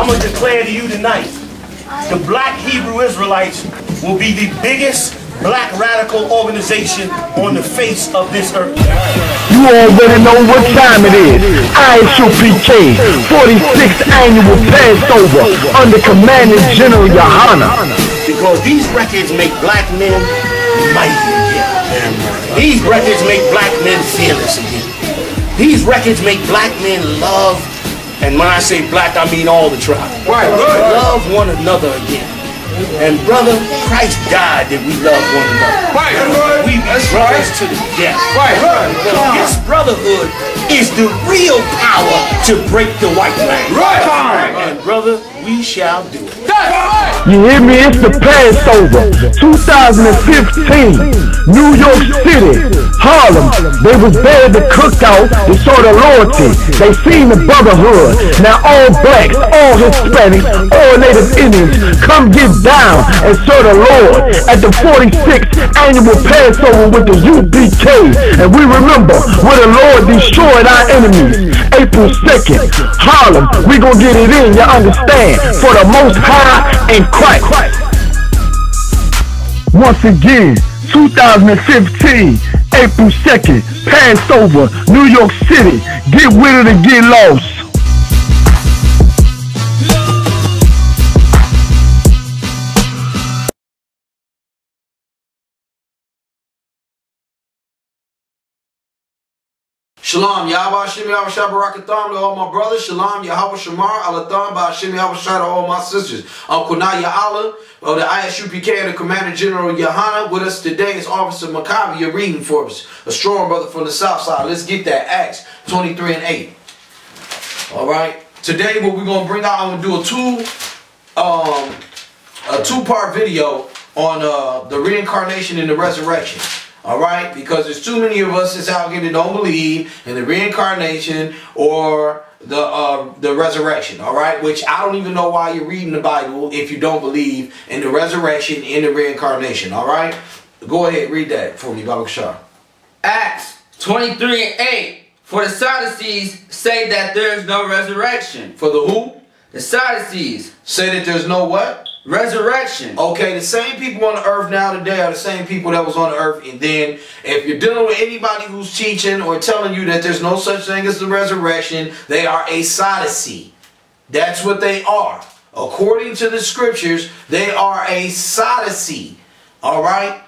I'm going to declare to you tonight, the Black Hebrew Israelites will be the biggest black radical organization on the face of this earth. You already know what time it is. I.S.U.P.K. 46th annual Passover under commanding General Yahanna. Because these records make black men mighty again. These records make black men fearless again. These records make black men love, and when I say black, I mean all the tribes. Right. Love one another again. And brother, Christ died that we love one another. Right. We be brothers to the death. Right. This brotherhood is the real power to break the white man. Right. And brother, we shall do it. You hear me? It's the Passover 2015, New York City, Harlem. They was there to cook out. They saw the loyalty. They seen the brotherhood. Now all blacks, all Hispanics, all Native Indians, come get down and serve the Lord at the 46th annual Passover with the U.P.K. And we remember where the Lord destroyed our enemies. April 2nd, Harlem. We gonna get it in, you understand? For the Most High and Christ. Once again, 2015, April 2nd, Passover, New York City. Get with it or get lost. Shalom, Yahweh Shemi Havashai Barakatham to all my brothers. Shalom, Yahweh Shamar Alatham by Shemi Havashai to all my sisters. I'm Kunaya Allah of the I.S.U.P.K. and the Commander General Yahanna. With us today is Officer Maccabi. You're reading for us. A strong brother from the south side. Let's get that. Acts 23 and 8. Alright. Today what we're gonna bring out, I'm gonna do a two-part video on the reincarnation and the resurrection. Alright, because there's too many of us that's out here that don't believe in the reincarnation or the resurrection. Alright, which I don't even know why you're reading the Bible if you don't believe in the resurrection and the reincarnation. Alright, go ahead, read that for me, Baba Shah. Acts 23 and 8. For the Sadducees say that there is no resurrection. For the who? The Sadducees say that there's no what? Resurrection. Okay, the same people on the earth now today are the same people that was on the earth. And then if you're dealing with anybody who's teaching or telling you that there's no such thing as the resurrection, they are a Sadducee. That's what they are. According to the scriptures, they are a Sadducee. Alright?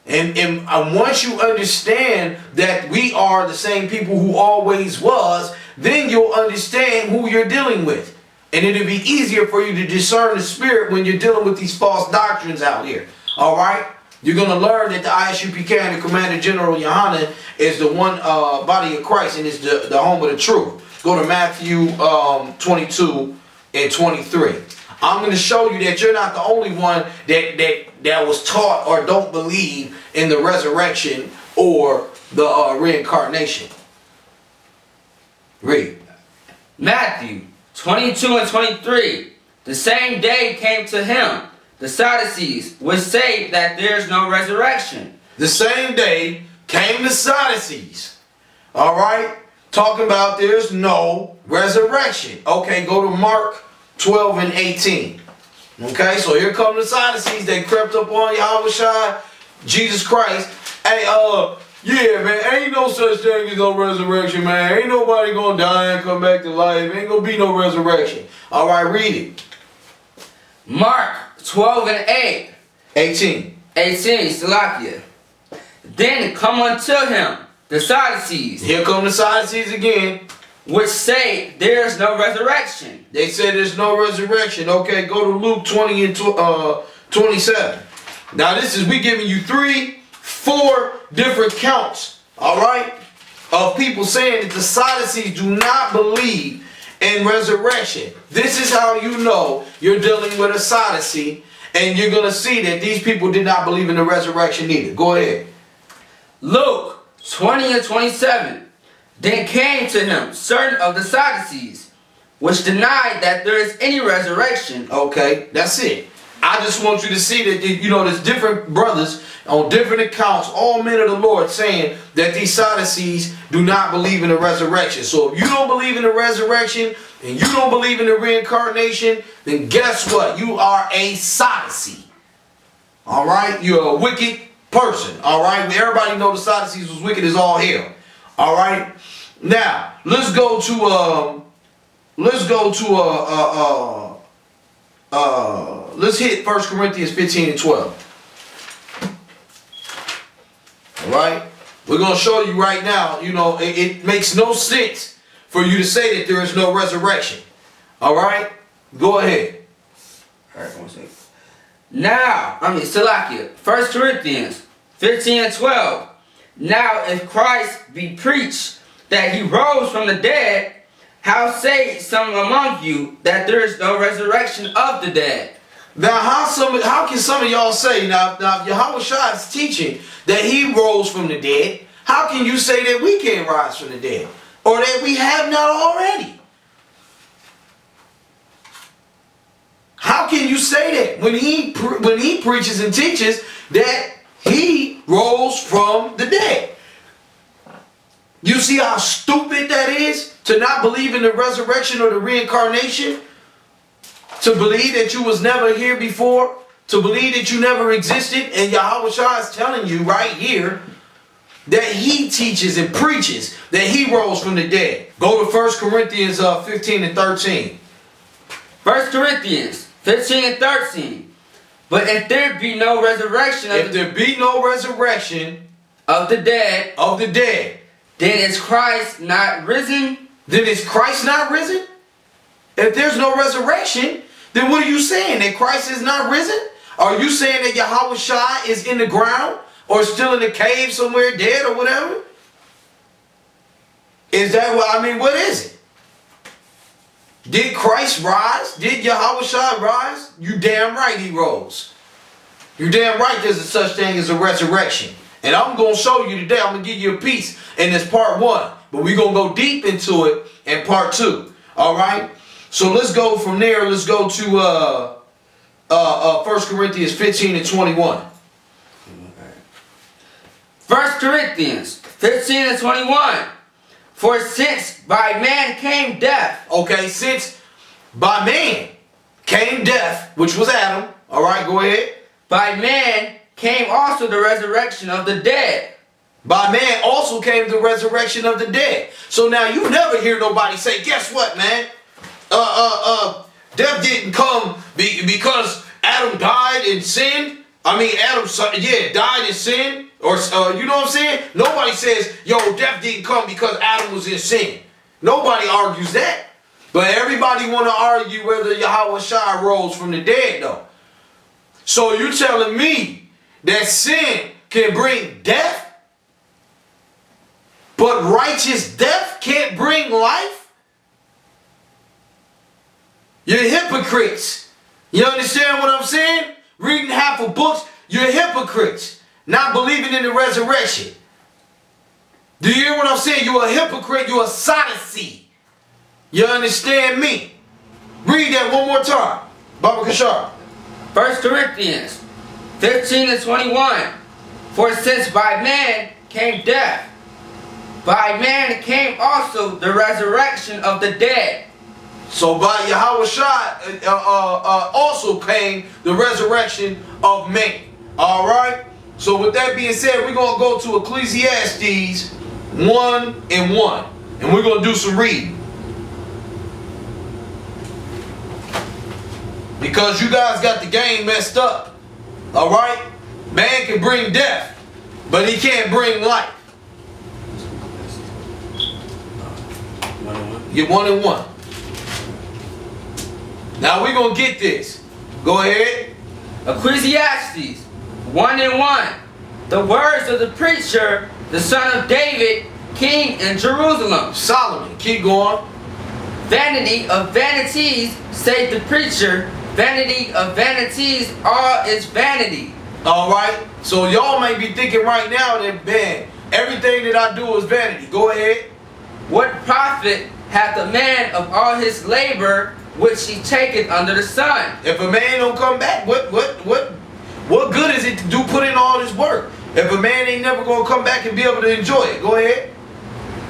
And once you understand that we are the same people who always was, then you'll understand who you're dealing with. And it'll be easier for you to discern the spirit when you're dealing with these false doctrines out here. Alright? You're going to learn that the I.S.U.P.K. and the Commander General Yahanna is the one body of Christ and is the home of the truth. Go to Matthew 22 and 23. I'm going to show you that you're not the only one that was taught or don't believe in the resurrection or the reincarnation. Read. Matthew 22 and 23. The same day came to him the Sadducees, which say that there is no resurrection. The same day came the Sadducees. Alright? Talking about there's no resurrection. Okay, go to Mark 12 and 18. Okay, so here come the Sadducees. They crept up on Yahweh, Jesus Christ. Hey, yeah, man, ain't no such thing as no resurrection, man. Ain't nobody gonna die and come back to life. Ain't gonna be no resurrection. Alright, read it. Mark 12 and 8. 18. 18, Salakia. Then come unto him the Sadducees. Here come the Sadducees again. Which say there is no resurrection. They say there's no resurrection. Okay, go to Luke 20 and 27. Now this is, we giving you 4 different counts, alright, of people saying that the Sadducees do not believe in resurrection. This is how you know you're dealing with a Sadducee, and you're going to see that these people did not believe in the resurrection either. Go ahead. Luke 20 and 27. Then came to him certain of the Sadducees, which denied that there is any resurrection. Okay, that's it. I just want you to see that, you know, there's different brothers on different accounts, all men of the Lord, saying that these Sadducees do not believe in the resurrection. So if you don't believe in the resurrection and you don't believe in the reincarnation, then guess what? You are a Sadducee. All right? You're a wicked person. All right? Everybody know the Sadducees was wicked as all hell. All right? Now, let's go to let's hit 1 Corinthians 15 and 12. Alright? We're going to show you right now, you know, it makes no sense for you to say that there is no resurrection. Alright? Go ahead. Alright, 1 second. Now, Salakia, 1 Corinthians 15 and 12. Now, if Christ be preached that he rose from the dead, how say some among you that there is no resurrection of the dead? Now, how can some of y'all say, now if Yahushua is teaching that he rose from the dead, how can you say that we can't rise from the dead? Or that we have not already? How can you say that when he preaches and teaches that he rose from the dead? You see how stupid that is? To not believe in the resurrection or the reincarnation? To believe that you was never here before? To believe that you never existed? And Yahushua is telling you right here that he teaches and preaches that he rose from the dead. Go to 1 Corinthians 15 and 13. 1 Corinthians 15 and 13. But if there be no resurrection of the dead, then is Christ not risen? Then is Christ not risen? If there's no resurrection, then what are you saying? That Christ is not risen? Are you saying that Yahushua is in the ground or still in the cave somewhere dead or whatever? Is that what, I mean, what is it? Did Christ rise? Did Yahushua rise? You damn right he rose. You damn right there's a such thing as a resurrection. And I'm going to show you today, I'm going to give you a piece in this part 1. But we're going to go deep into it in part 2. Alright? So let's go from there. Let's go to 1 Corinthians 15 and 21. 1 Corinthians 15 and 21. For since by man came death. Okay, since by man came death, which was Adam. Alright, go ahead. By man came also the resurrection of the dead. By man also came the resurrection of the dead. So now you never hear nobody say, guess what, man? Death didn't come because Adam died and sinned. I mean, Adam, died and sinned. Or, you know what I'm saying? Nobody says, yo, death didn't come because Adam was in sin. Nobody argues that. But everybody want to argue whether Yahushua rose from the dead, though. So you're telling me that sin can bring death? But righteous death can't bring life? You're hypocrites. You understand what I'm saying? Reading half of books, you're hypocrites. Not believing in the resurrection. Do you hear what I'm saying? You're a hypocrite. You're a Sadducee. You understand me? Read that one more time. Baba Kashar. 1 Corinthians 15 and 21. For since by man came death, by man came also the resurrection of the dead. So by Yahushua also came the resurrection of man. Alright? So with that being said, we're going to go to Ecclesiastes 1 and 1. And we're going to do some reading. Because you guys got the game messed up. Alright? Man can bring death, but he can't bring life. Get 1 and 1. Now we're going to get this. Go ahead. Ecclesiastes 1 and 1. The words of the preacher, the son of David, king in Jerusalem. Solomon. Keep going. Vanity of vanities, saith the preacher. Vanity of vanities, all is vanity. Alright. So y'all may be thinking right now that, man, everything that I do is vanity. Go ahead. What profit hath a man of all his labor, which he taketh under the sun. If a man don't come back, what good is it to do put in all this work? If a man ain't never gonna come back and be able to enjoy it, go ahead.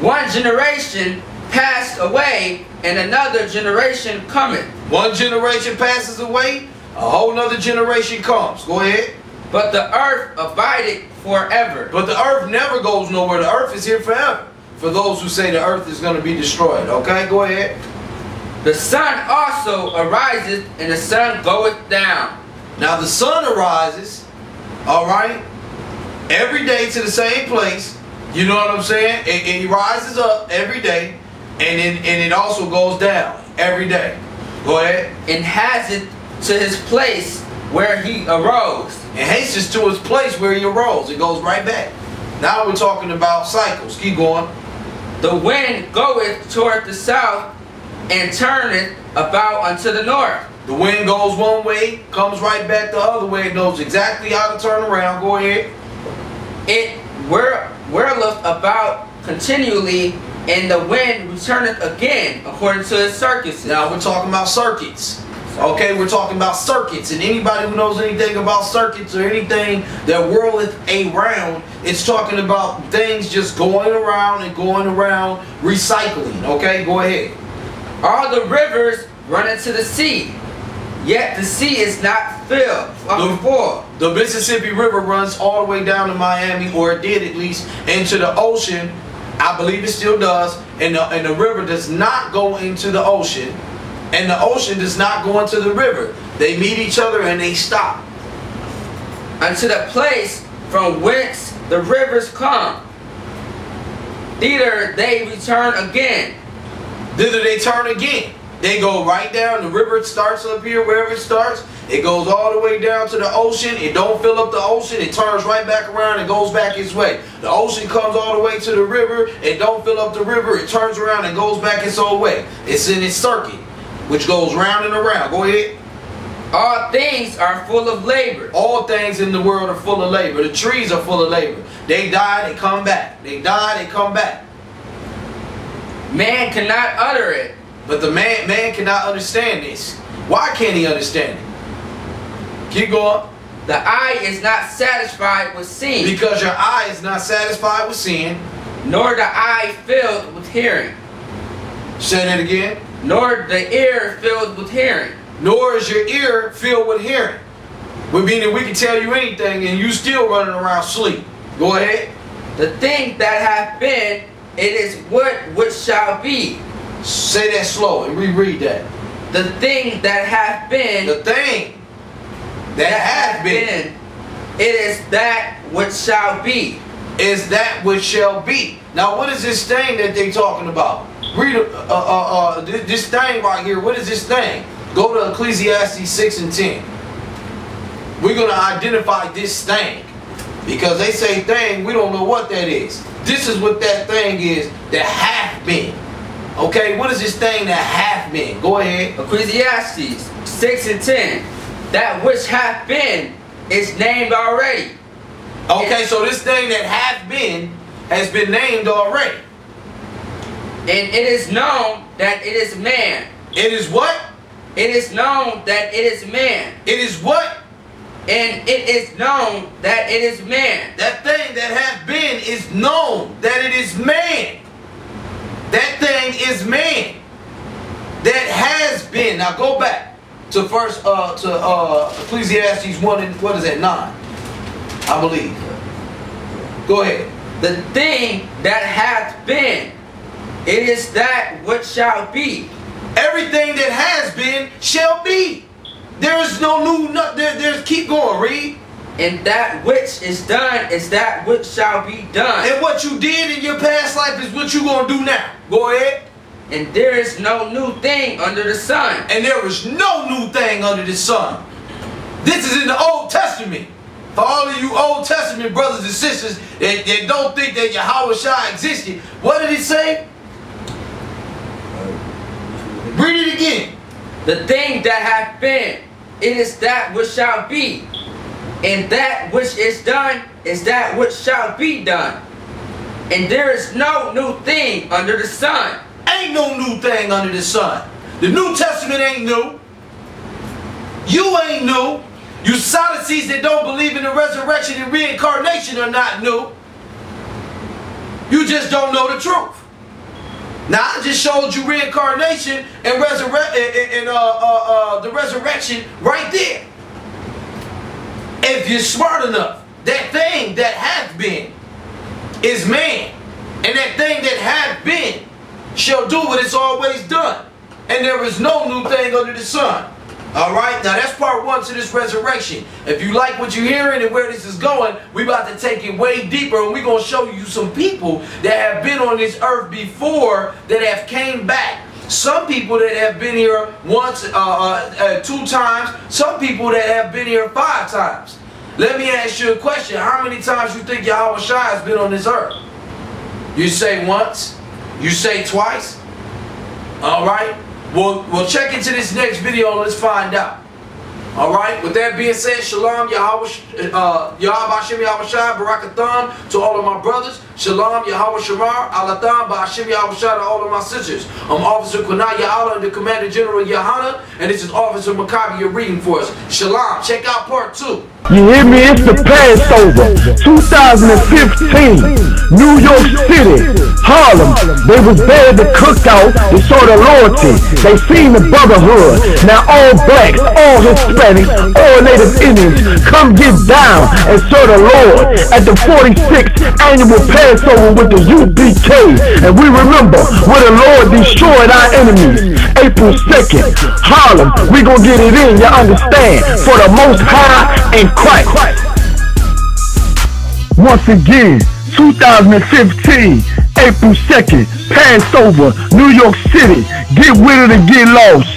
One generation passed away, and another generation cometh. One generation passes away, a whole nother generation comes. Go ahead. But the earth abideth forever. But the earth never goes nowhere. The earth is here forever. For those who say the earth is going to be destroyed. Okay, go ahead. The sun also ariseth, and the sun goeth down. Now the sun arises, all right, every day to the same place. You know what I'm saying? It rises up every day, and it also goes down every day. Go ahead. And has it to his place where he arose. And hastens to his place where he arose. It goes right back. Now we're talking about cycles. Keep going. The wind goeth toward the south, and turneth about unto the north. The wind goes one way, comes right back the other way. It knows exactly how to turn around. Go ahead. It whirleth about continually, and the wind returneth again according to its circuits. Now we're talking about circuits. Okay, we're talking about circuits, and anybody who knows anything about circuits or anything that whirleth around, it's talking about things just going around and going around, recycling. Okay, go ahead. All the rivers run into the sea, yet the sea is not filled. The Mississippi River runs all the way down to Miami, or it did at least, into the ocean. I believe it still does, and the river does not go into the ocean. And the ocean does not go into the river. They meet each other and they stop. Unto the place from whence the rivers come, thither they return again. Thither they turn again. They go right down. The river starts up here, wherever it starts. It goes all the way down to the ocean. It don't fill up the ocean. It turns right back around and goes back its way. The ocean comes all the way to the river. It don't fill up the river. It turns around and goes back its own way. It's in its circuit, which goes round and around. Go ahead. All things are full of labor. All things in the world are full of labor. The trees are full of labor. They die, they come back. They die, they come back. Man cannot utter it. But the man cannot understand this. Why can't he understand it? Keep going. The eye is not satisfied with seeing. Because your eye is not satisfied with seeing. Nor the eye filled with hearing. Say that again. Nor the ear filled with hearing. Nor is your ear filled with hearing. We mean that we can tell you anything and you still running around sleep. Go ahead. The thing that hath been, it is what which shall be. Say that slow and reread that. The thing that hath been. The thing that hath been. It is that which shall be. Is that which shall be. Now what is this thing that they talking about? Read this thing right here. What is this thing? Go to Ecclesiastes 6 and 10. We're going to identify this thing. Because they say thing, we don't know what that is. This is what that thing is that hath been. Okay, what is this thing that hath been? Go ahead. Ecclesiastes 6 and 10. That which hath been is named already. Okay, so this thing that hath been has been named already. And it is known that it is man. It is what? It is known that it is man. It is what? And it is known that it is man. That thing that hath been is known that it is man. That thing is man. That has been. Now go back to Ecclesiastes 1 and what is that? 9. I believe. Go ahead. The thing that hath been, it is that which shall be. Everything that has been shall be. There is no new. There's keep going. Read. And that which is done is that which shall be done. And what you did in your past life is what you're going to do now. Go ahead. And there is no new thing under the sun. And there is no new thing under the sun. This is in the Old Testament. For all of you Old Testament brothers and sisters that don't think that Yahweh existed, what did it say? Read it again. The thing that hath been, it is that which shall be. And that which is done is that which shall be done. And there is no new thing under the sun. Ain't no new thing under the sun. The New Testament ain't new. You ain't new. You Sadducees that don't believe in the resurrection and reincarnation are not new. You just don't know the truth. Now I just showed you reincarnation and the resurrection right there. If you're smart enough, that thing that hath been is man, and that thing that hath been shall do what it's always done, and there is no new thing under the sun. Alright, now that's part one to this resurrection. If you like what you're hearing and where this is going, we about to take it way deeper, and we're going to show you some people that have been on this earth before that have came back. Some people that have been here once, 2 times. Some people that have been here 5 times. Let me ask you a question. How many times you think Yahweh Shai has been on this earth? You say once? You say twice? Alright? We'll check into this next video and let's find out. Alright, with that being said, Shalom, Yahweh Ba'Hashem Yahweh Shai, Barakatham to all of my brothers. Shalom, Yahweh Shamar, Alatham, Ba'Hashem Yahweh Shai to all of my sisters. I'm Officer GEN.YAHANNA and the Commander General Yahanna, and this is Officer Maccabi reading for us. Shalom, check out part 2. You hear me? It's the Passover 2015, New York City, Harlem. They was there to cook out. They saw the loyalty. They seen the brotherhood. Now all blacks, all Hispanics, all Native Indians come get down and serve the Lord at the 46th annual Passover with the U.P.K. And we remember where the Lord destroyed our enemies. April 2nd, Harlem. We gonna get it in, you understand? For the Most High and Christ. Once again, 2015, April 2nd, Passover, New York City. Get with it or get lost.